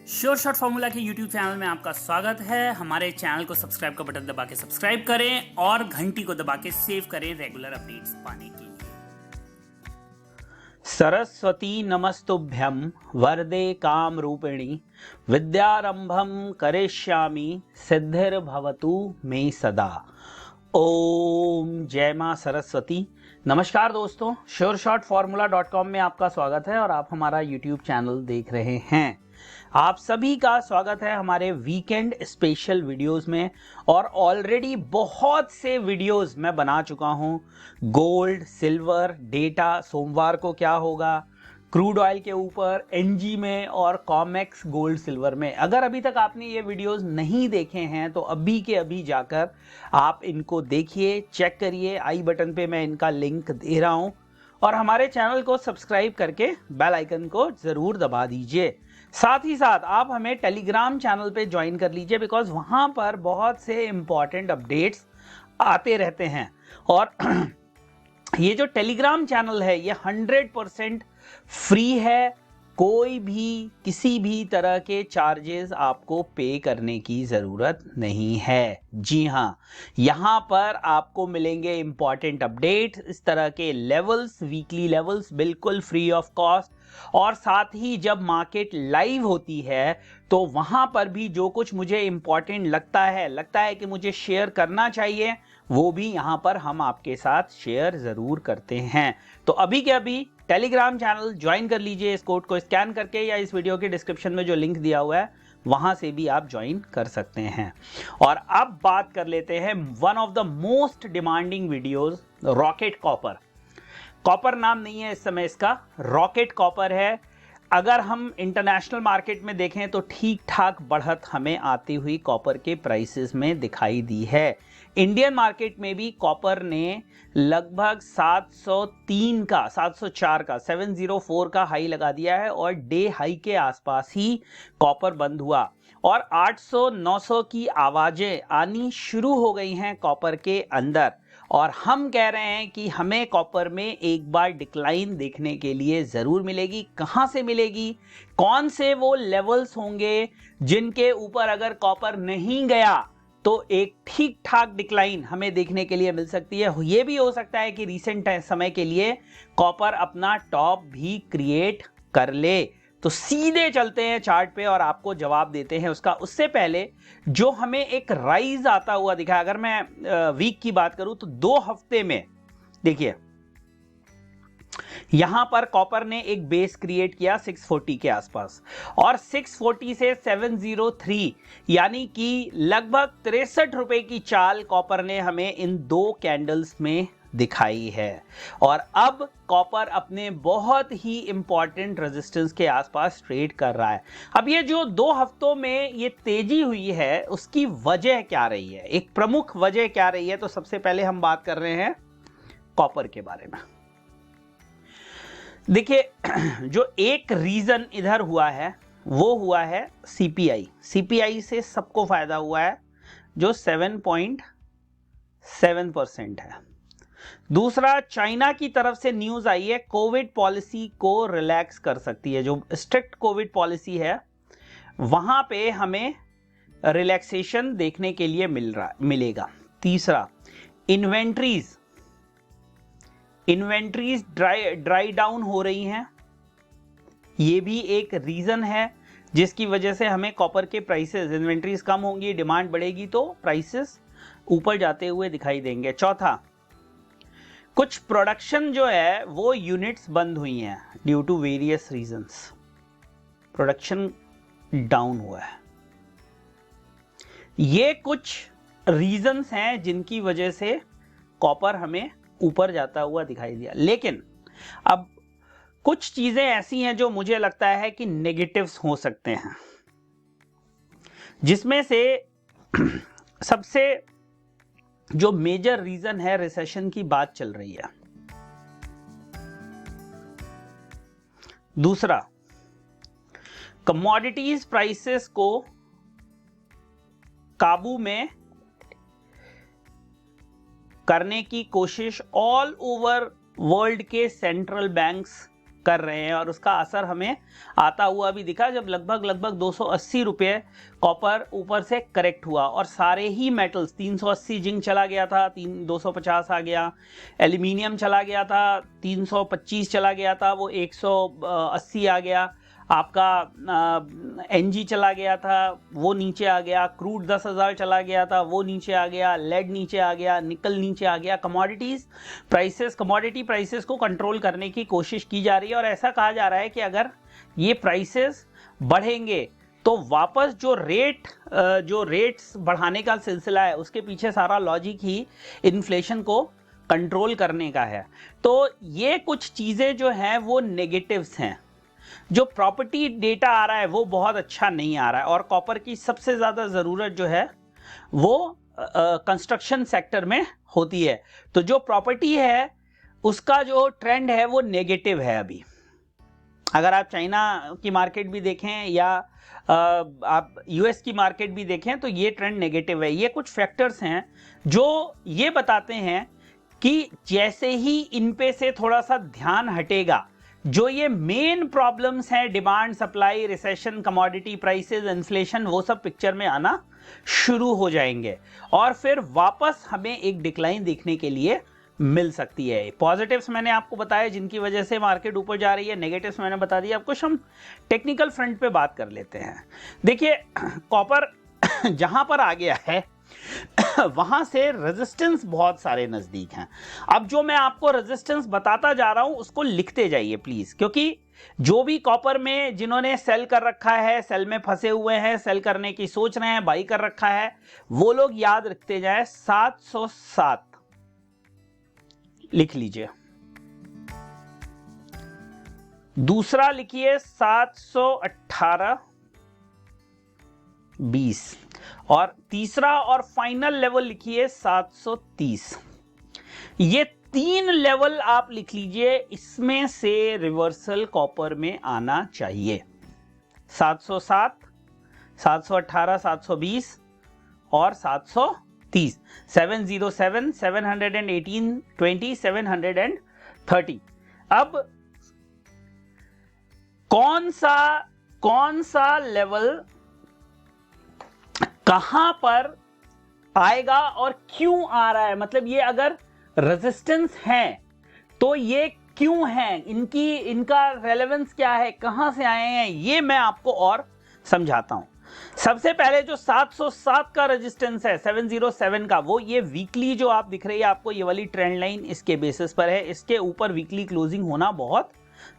Sure shot formula के YouTube channel में आपका स्वागत है। हमारे चैनल को सब्सक्राइब का बटन दबा के सब्सक्राइब करें और घंटी को दबा के सेव करें रेगुलर अपडेट्स पाने के लिए। सरस्वती नमस्तुभ्यं वरदे काम रूपिणी विद्यारंभम करिष्यामि सिद्धिर्भवतु मे सदा। ओम जय मां सरस्वती। नमस्कार दोस्तों, sureshotformula.com में आपका स्वागत है और आप हमारा YouTube चैनल देख रहे हैं। आप सभी का स्वागत है हमारे वीकेंड स्पेशल वीडियोस में। और ऑलरेडी बहुत से वीडियोस मैं बना चुका हूं। गोल्ड, सिल्वर, डेटा, सोमवार को क्या होगा, क्रूड ऑयल के ऊपर, एनजी में और कॉमेक्स गोल्ड सिल्वर में। अगर अभी तक आपने ये वीडियोस नहीं देखे हैं तो अभी के अभी जाकर आप इनको देखिए, चेक करिए। आई बटन पे मैं इनका लिंक दे रहा हूं और हमारे चैनल को सब्सक्राइब करके बेल आइकन को जरूर दबा दीजिए। साथ ही साथ आप हमें टेलीग्राम चैनल पे ज्वाइन कर लीजिए, बिकॉज वहां पर बहुत से इंपॉर्टेंट अपडेट्स आते रहते हैं। और ये जो टेलीग्राम चैनल है ये 100% फ्री है। कोई भी किसी भी तरह के चार्जेस आपको पे करने की जरूरत नहीं है। जी हाँ, यहां पर आपको मिलेंगे इंपॉर्टेंट अपडेट्स, इस तरह के लेवल्स, वीकली लेवल्स बिल्कुल फ्री ऑफ कॉस्ट। और साथ ही जब मार्केट लाइव होती है तो वहां पर भी जो कुछ मुझे इंपॉर्टेंट लगता है कि मुझे शेयर करना चाहिए, वो भी यहां पर हम आपके साथ शेयर जरूर करते हैं। तो अभी के अभी टेलीग्राम चैनल ज्वाइन कर लीजिए, इस कोड को स्कैन करके, या इस वीडियो के डिस्क्रिप्शन में जो लिंक दिया हुआ है वहां से भी आप ज्वाइन कर सकते हैं। और अब बात कर लेते हैं one of the most demanding videos, rocket copper. Copper नाम नहीं है इस समय इसका, रॉकेट कॉपर है। अगर हम इंटरनेशनल मार्केट में देखें तो ठीक ठाक बढ़त हमें आती हुई कॉपर के प्राइसेस में दिखाई दी है। इंडियन मार्केट में भी कॉपर ने लगभग 704 का हाई लगा दिया है और डे हाई के आसपास ही कॉपर बंद हुआ। और 800-900 की आवाजें आनी शुरू हो गई हैं कॉपर के अंदर। और हम कह रहे हैं कि हमें कॉपर में एक बार डिक्लाइन देखने के लिए जरूर मिलेगी। कहां से मिलेगी, कौन से वो लेवल्स होंगे जिनके ऊपर अगर कॉपर नहीं गया तो एक ठीक ठाक डिक्लाइन हमें देखने के लिए मिल सकती है। यह भी हो सकता है कि रीसेंट समय के लिए कॉपर अपना टॉप भी क्रिएट कर ले। तो सीधे चलते हैं चार्ट पे और आपको जवाब देते हैं उसका। उससे पहले जो हमें एक राइज आता हुआ दिखा, अगर मैं वीक की बात करूं तो 2 हफ्ते में देखिए यहां पर कॉपर ने एक बेस क्रिएट किया 640 के आसपास, और 640 से 703 यानी कि लगभग 63 रुपए की चाल कॉपर ने हमें इन 2 कैंडल्स में दिखाई है। और अब कॉपर अपने बहुत ही इंपॉर्टेंट रेजिस्टेंस के आसपास ट्रेड कर रहा है। अब ये जो 2 हफ्तों में ये तेजी हुई है उसकी वजह क्या रही है, एक प्रमुख वजह क्या रही है, तो सबसे पहले हम बात कर रहे हैं कॉपर के बारे में। देखिए, जो एक रीजन इधर हुआ है वो हुआ है सीपीआई से सबको फायदा हुआ है जो 7.7% है। दूसरा, चाइना की तरफ से न्यूज आई है कोविड पॉलिसी को रिलैक्स कर सकती है। जो स्ट्रिक्ट कोविड पॉलिसी है वहां पे हमें रिलैक्सेशन देखने के लिए मिलेगा। तीसरा, इन्वेंट्रीज ड्राई डाउन हो रही हैं। ये भी एक रीजन है जिसकी वजह से हमें कॉपर के प्राइसेस, इन्वेंट्रीज कम होंगी, डिमांड बढ़ेगी तो प्राइसेस ऊपर जाते हुए दिखाई देंगे। चौथा, कुछ प्रोडक्शन जो है वो यूनिट्स बंद हुई हैं due to various reasons, production down हुआ है। ये कुछ रीजंस हैं जिनकी वजह से कॉपर हमें ऊपर जाता हुआ दिखाई दिया। लेकिन अब कुछ चीजें ऐसी हैं जो मुझे लगता है कि नेगेटिव्स हो सकते हैं, जिसमें से सबसे जो मेजर रीजन है, रिसेशन की बात चल रही है। दूसरा, कमोडिटीज प्राइसेस को काबू में करने की कोशिश ऑल ओवर वर्ल्ड के सेंट्रल बैंक्स कर रहे हैं और उसका असर हमें आता हुआ भी दिखा जब लगभग 280 रुपये कॉपर ऊपर से करेक्ट हुआ और सारे ही मेटल्स 380 जिंक चला गया था, 250 आ गया, एल्यूमिनियम चला गया था, 325 चला गया था, वो 180 आ गया, आपका एनजी चला गया था, वो नीचे आ गया, क्रूड 10,000 चला गया था, वो नीचे आ गया, लेड नीचे आ गया, निकल नीचे आ गया। कमोडिटी प्राइसेस को कंट्रोल करने की कोशिश की जा रही है और ऐसा कहा जा रहा है कि अगर ये प्राइसेस बढ़ेंगे तो वापस जो रेट्स बढ़ाने का सिलसिला है उसके पीछे सारा लॉजिक ही इन्फ्लेशन को कंट्रोल करने का है। तो ये कुछ चीज़ें जो हैं वो नेगेटिव्स हैं। जो प्रॉपर्टी डेटा आ रहा है वो बहुत अच्छा नहीं आ रहा है और कॉपर की सबसे ज़्यादा ज़रूरत जो है वो कंस्ट्रक्शन सेक्टर में होती है। तो जो प्रॉपर्टी है उसका जो ट्रेंड है वो नेगेटिव है अभी। अगर आप चाइना की मार्केट भी देखें या आप यूएस की मार्केट भी देखें तो ये ट्रेंड नेगेटिव है। ये कुछ फैक्टर्स हैं जो ये बताते हैं कि जैसे ही इन पे से थोड़ा सा ध्यान हटेगा, जो ये मेन प्रॉब्लम्स हैं, demand, supply, recession, commodity prices, inflation, वो सब पिक्चर में आना शुरू हो जाएंगे और फिर वापस हमें एक डिक्लाइन देखने के लिए मिल सकती है। पॉजिटिव्स मैंने आपको बताया जिनकी वजह से मार्केट ऊपर जा रही है, नेगेटिव्स मैंने बता दिया आपको। हम टेक्निकल फ्रंट पे बात कर लेते हैं। देखिए कॉपर जहां पर आ गया है वहां से रेजिस्टेंस बहुत सारे नजदीक हैं। अब जो मैं आपको रेजिस्टेंस बताता जा रहा हूं उसको लिखते जाइए प्लीज, क्योंकि जो भी कॉपर में जिन्होंने सेल कर रखा है, सेल में फंसे हुए हैं, सेल करने की सोच रहे हैं, बाई कर रखा है, वो लोग याद रखते जाए 707 लिख लीजिए। दूसरा लिखिए 718.20 और तीसरा और फाइनल लेवल लिखिए 730। ये 3 लेवल आप लिख लीजिए, इसमें से रिवर्सल कॉपर में आना चाहिए। 707, 718, 720 और 730। 707, 718, 20, 730। अब कौन सा लेवल कहां पर आएगा और क्यों आ रहा है, मतलब ये अगर रेजिस्टेंस है तो ये क्यों है, इनका रेलेवेंस क्या है, कहां से आए हैं, ये मैं आपको और समझाता हूं। सबसे पहले जो 707 का रेजिस्टेंस है, 707 का, वो ये वीकली जो आप दिख रही है आपको, ये वाली ट्रेंड लाइन इसके बेसिस पर है। इसके ऊपर वीकली क्लोजिंग होना बहुत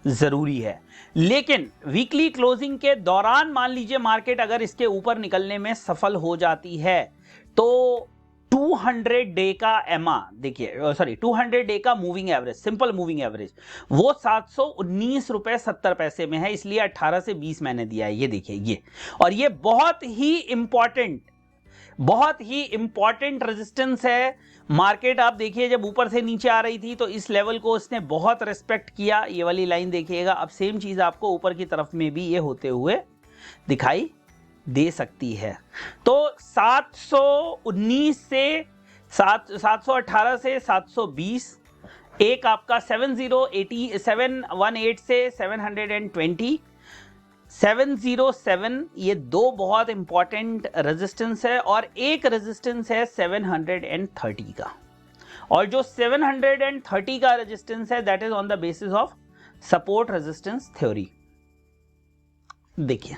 जरूरी है। लेकिन वीकली क्लोजिंग के दौरान मान लीजिए मार्केट अगर इसके ऊपर निकलने में सफल हो जाती है तो 200 डे का एमआ देखिए, सॉरी 200 डे का moving average, simple moving average, वो 719 रुपए 70 पैसे में है, इसलिए 18 से 20 मैंने दिया है। ये देखिए ये, और ये बहुत ही इंपॉर्टेंट रेजिस्टेंस है। मार्केट आप देखिए जब ऊपर से नीचे आ रही थी तो इस लेवल को उसने बहुत रिस्पेक्ट किया। ये वाली लाइन देखिएगा। अब सेम चीज आपको ऊपर की तरफ में भी ये होते हुए दिखाई दे सकती है। तो 719 से 718 से 720, एक आपका 718 से 720, 707, ये दो बहुत इंपॉर्टेंट रेजिस्टेंस है और एक रेजिस्टेंस है 730 का। और जो 730 का रेजिस्टेंस है that is on the basis of support resistance theory. देखिए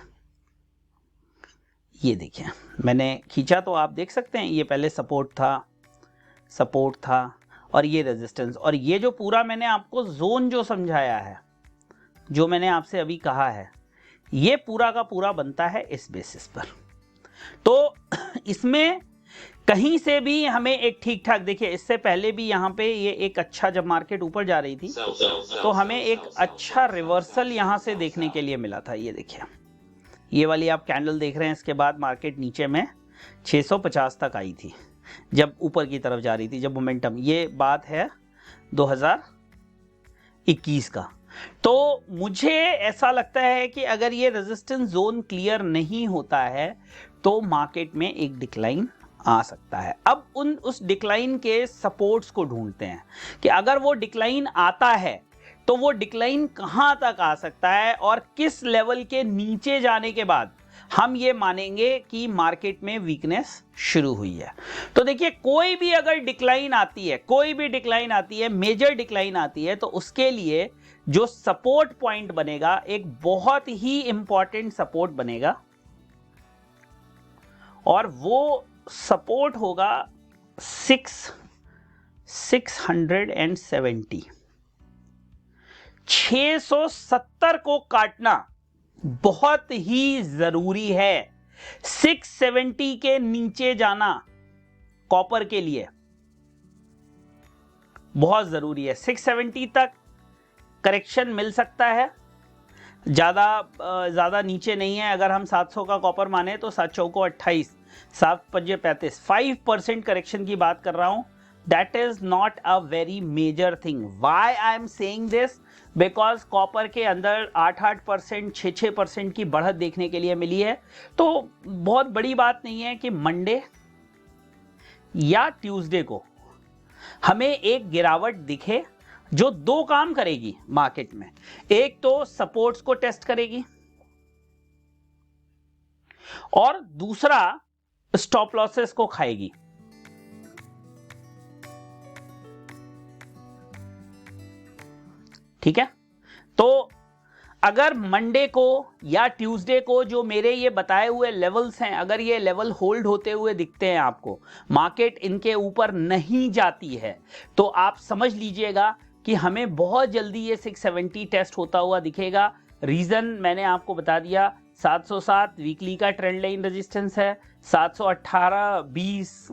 ये देखिए, मैंने खींचा तो आप देख सकते हैं, ये पहले सपोर्ट था और ये रेजिस्टेंस, और ये जो पूरा मैंने आपको जोन जो समझाया है, जो मैंने आपसे अभी कहा है, ये पूरा का पूरा बनता है इस बेसिस पर। तो इसमें कहीं से भी हमें एक ठीक ठाक, देखिए इससे पहले भी यहां पे ये एक अच्छा, जब मार्केट ऊपर जा रही थी तो हमें एक अच्छा रिवर्सल यहां से देखने के लिए मिला था। ये देखिए ये वाली आप कैंडल देख रहे हैं, इसके बाद मार्केट नीचे में 650 तक आई थी जब ऊपर की तरफ जा रही थी, जब मोमेंटम, ये बात है 2021 का। तो मुझे ऐसा लगता है कि अगर ये रेजिस्टेंस जोन क्लियर नहीं होता है तो मार्केट में एक डिक्लाइन आ सकता है। अब उस डिक्लाइन के सपोर्ट्स को ढूंढते हैं कि अगर वो डिक्लाइन आता है तो वो डिक्लाइन कहां तक आ सकता है और किस लेवल के नीचे जाने के बाद हम ये मानेंगे कि मार्केट में वीकनेस शुरू हुई है। तो देखिए, कोई भी अगर डिक्लाइन आती है, कोई भी डिक्लाइन आती है, मेजर डिक्लाइन आती है, तो उसके लिए जो सपोर्ट पॉइंट बनेगा, एक बहुत ही इंपॉर्टेंट सपोर्ट बनेगा, और वो सपोर्ट होगा 670। 670 को काटना बहुत ही जरूरी है। 670 के नीचे जाना कॉपर के लिए बहुत जरूरी है। 670 तक करेक्शन मिल सकता है, ज्यादा नीचे नहीं है। अगर हम 700 का कॉपर माने तो 7 चौको 28, 7 पंजे 35, 5% करेक्शन की बात कर रहा हूं। That is not a very major thing. Why I am saying this? Because copper के अंदर 8% 6% की बढ़त देखने के लिए मिली है। तो बहुत बड़ी बात नहीं है कि मंडे या ट्यूसडे को हमें एक गिरावट दिखे जो दो काम करेगी मार्केट में। एक तो सपोर्ट्स को टेस्ट करेगी और दूसरा स्टॉप लॉसेस को खाएगी। ठीक है, तो अगर मंडे को या ट्यूसडे को जो मेरे ये बताए हुए लेवल्स हैं, अगर ये लेवल होल्ड होते हुए दिखते हैं आपको, मार्केट इनके ऊपर नहीं जाती है, तो आप समझ लीजिएगा कि हमें बहुत जल्दी ये 670 टेस्ट होता हुआ दिखेगा। रीजन मैंने आपको बता दिया, 707 वीकली का ट्रेंड लाइन रेजिस्टेंस है, 718.20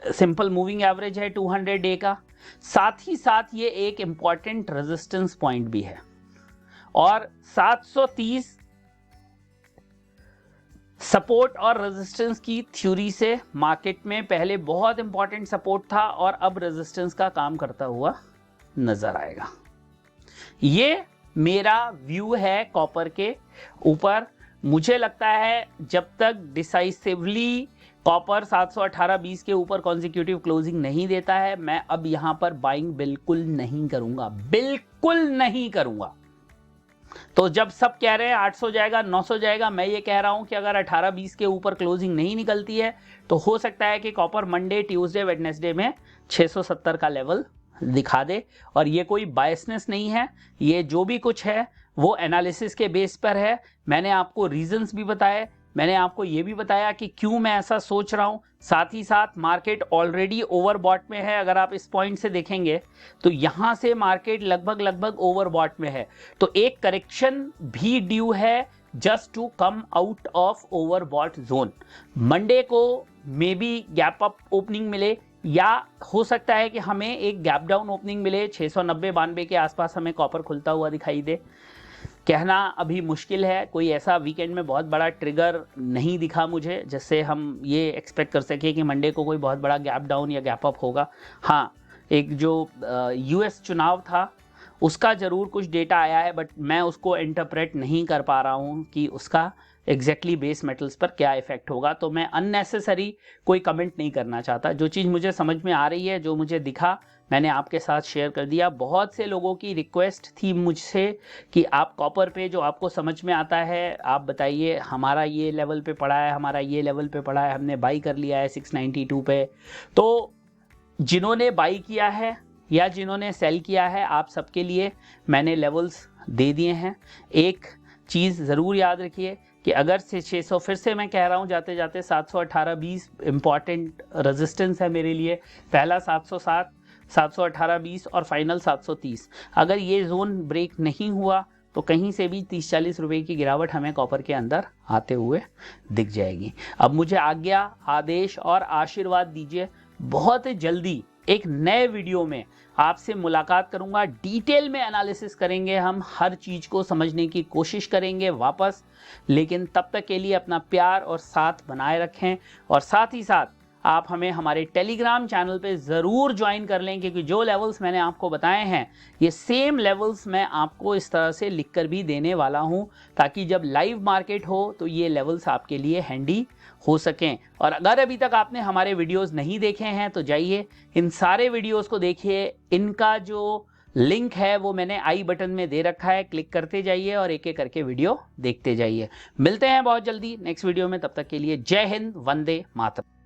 सिंपल मूविंग एवरेज है 200 डे का, साथ ही साथ ये एक इंपॉर्टेंट रेजिस्टेंस पॉइंट भी है, और 730 सपोर्ट और रेजिस्टेंस की थ्योरी से मार्केट में पहले बहुत इंपॉर्टेंट सपोर्ट था और अब रेजिस्टेंस का काम करता हुआ नजर आएगा। ये मेरा व्यू है कॉपर के ऊपर। मुझे लगता है जब तक डिसाइसिवली कॉपर 718.20 के ऊपर कॉन्जिक्यूटिव क्लोजिंग नहीं देता है, मैं अब यहां पर बाइंग बिल्कुल नहीं करूंगा, बिल्कुल नहीं करूंगा। तो जब सब कह रहे हैं 800 जाएगा, 900 जाएगा, मैं ये कह रहा हूं कि अगर 18-20 के ऊपर क्लोजिंग नहीं निकलती है तो हो सकता है कि कॉपर मंडे, ट्यूसडे, वेडनेसडे में 670 का लेवल दिखा दे। और ये कोई बायसनेस नहीं है, ये जो भी कुछ है वो एनालिसिस के बेस पर है। मैंने आपको रीजंस भी बताए, मैंने आपको ये भी बताया कि क्यों मैं ऐसा सोच रहा हूं। साथ ही साथ मार्केट ऑलरेडी ओवरबॉट में है। अगर आप इस पॉइंट से देखेंगे तो यहां से मार्केट लगभग ओवरबॉट में है, तो एक करेक्शन भी ड्यू है just to come out of overbought zone. Monday को maybe gap up opening मिले, या हो सकता है कि हमें एक गैप डाउन ओपनिंग मिले, 690-92 के आसपास हमें कॉपर खुलता हुआ दिखाई दे। कहना अभी मुश्किल है, कोई ऐसा वीकेंड में बहुत बड़ा ट्रिगर नहीं दिखा मुझे जिससे हम ये एक्सपेक्ट कर सके कि मंडे को कोई बहुत बड़ा गैप डाउन या गैप अप होगा। हाँ, एक जो यूएस चुनाव था उसका जरूर कुछ डेटा आया है, बट मैं उसको इंटरप्रेट नहीं कर पा रहा हूँ कि उसका एग्जैक्टली बेस मेटल्स पर क्या इफेक्ट होगा। तो मैं अननेसेसरी कोई कमेंट नहीं करना चाहता। जो चीज़ मुझे समझ में आ रही है, जो मुझे दिखा, मैंने आपके साथ शेयर कर दिया। बहुत से लोगों की रिक्वेस्ट थी मुझसे कि आप कॉपर पे जो आपको समझ में आता है आप बताइए, हमारा ये लेवल पे पड़ा है, हमारा ये लेवल पे पड़ा है, हमने बाई कर लिया है 692 पे। तो जिन्होंने बाई किया है या जिन्होंने सेल किया है, आप सबके लिए मैंने लेवल्स दे दिए हैं। एक चीज़ ज़रूर याद रखिए कि अगर से 600, फिर से मैं कह रहा हूं जाते जाते, 718.20 इंपॉर्टेंट रेजिस्टेंस है मेरे लिए। पहला 707, 718.20 और फाइनल 730। अगर ये जोन ब्रेक नहीं हुआ तो कहीं से भी 30-40 रुपए की गिरावट हमें कॉपर के अंदर आते हुए दिख जाएगी। अब मुझे आज्ञा, आदेश और आशीर्वाद दीजिए। बहुत जल्दी एक नए वीडियो में आपसे मुलाकात करूंगा। डिटेल में एनालिसिस करेंगे, हम हर चीज को समझने की कोशिश करेंगे वापस। लेकिन तब तक के लिए अपना प्यार और साथ बनाए रखें, और साथ ही साथ आप हमें हमारे टेलीग्राम चैनल पे ज़रूर ज्वाइन कर लें, क्योंकि जो लेवल्स मैंने आपको बताए हैं ये सेम लेवल्स मैं आपको इस तरह से लिखकर भी देने वाला हूं, ताकि जब लाइव मार्केट हो तो ये लेवल्स आपके लिए हैंडी हो सकें। और अगर अभी तक आपने हमारे वीडियोस नहीं देखे हैं तो जाइए इन सारे वीडियोस को देखिए। इनका जो लिंक है वो मैंने आई बटन में दे रखा है, क्लिक करते जाइए और एक एक करके वीडियो देखते जाइए। मिलते हैं बहुत जल्दी नेक्स्ट वीडियो में, तब तक के लिए जय हिंद, वंदे मातरम।